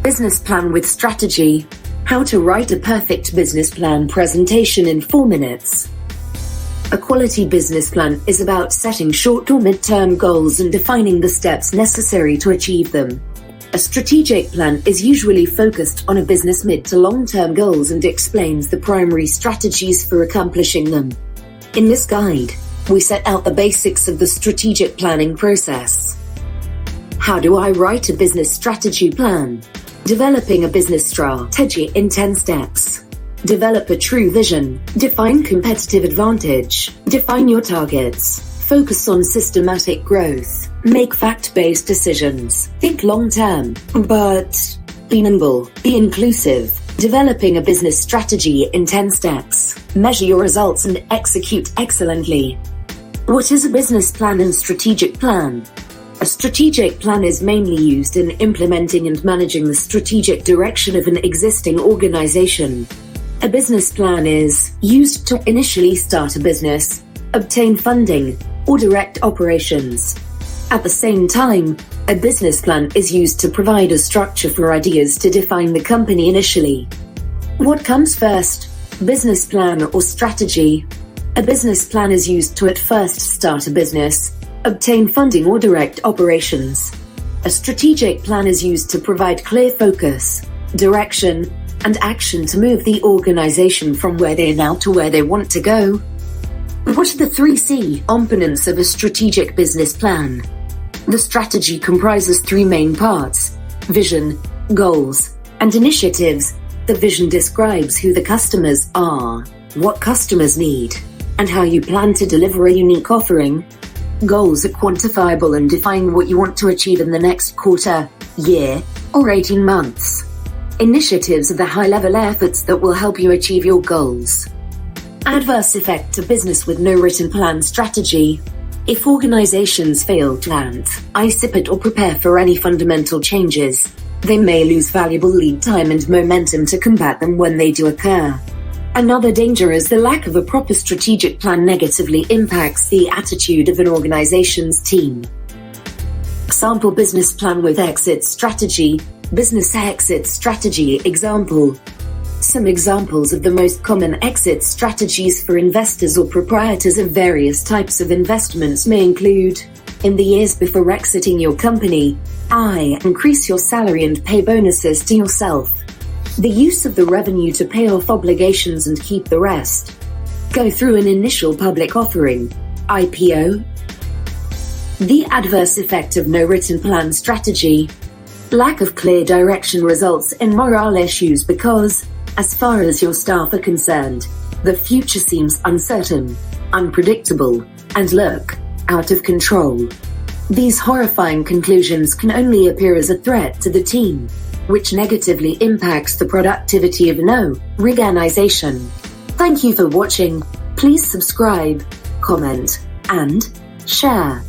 Business plan with strategy. How to write a perfect business plan presentation in 4 minutes. A quality business plan is about setting short or mid-term goals and defining the steps necessary to achieve them. A strategic plan is usually focused on a business mid to long-term goals and explains the primary strategies for accomplishing them. In this guide, we set out the basics of the strategic planning process. How do I write a business strategy plan? Developing a business strategy in 10 steps. Develop a true vision. Define competitive advantage. Define your targets. Focus on systematic growth. Make fact-based decisions. Think long-term, but be nimble. Be inclusive. Developing a business strategy in 10 steps. Measure your results and execute excellently. What is a business plan and strategic plan? A strategic plan is mainly used in implementing and managing the strategic direction of an existing organization. A business plan is used to initially start a business, obtain funding, or direct operations. At the same time, a business plan is used to provide a structure for ideas to define the company initially. What comes first, business plan or strategy? A business plan is used to at first start a business, obtain funding or direct operations. A strategic plan is used to provide clear focus, direction, and action to move the organization from where they are now to where they want to go. What are the 3 C components of a strategic business plan? The strategy comprises 3 main parts: vision, goals, and initiatives. The vision describes who the customers are, what customers need, and how you plan to deliver a unique offering. Goals are quantifiable and define what you want to achieve in the next quarter, year, or 18 months. Initiatives are the high-level efforts that will help you achieve your goals. Adverse effect to business with no written plan strategy. If organizations fail to anticipate or prepare for any fundamental changes, they may lose valuable lead time and momentum to combat them when they do occur. Another danger is the lack of a proper strategic plan negatively impacts the attitude of an organization's team. Example: business plan with exit strategy. Business exit strategy example. Some examples of the most common exit strategies for investors or proprietors of various types of investments may include: in the years before exiting your company, increase your salary and pay bonuses to yourself. The use of the revenue to pay off obligations and keep the rest. Go through an initial public offering, IPO. The adverse effect of no written plan strategy. Lack of clear direction results in morale issues because, as far as your staff are concerned, the future seems uncertain, unpredictable, and look out of control. These horrifying conclusions can only appear as a threat to the team, which negatively impacts the productivity of no organization. Thank you for watching. Please subscribe, comment, and share.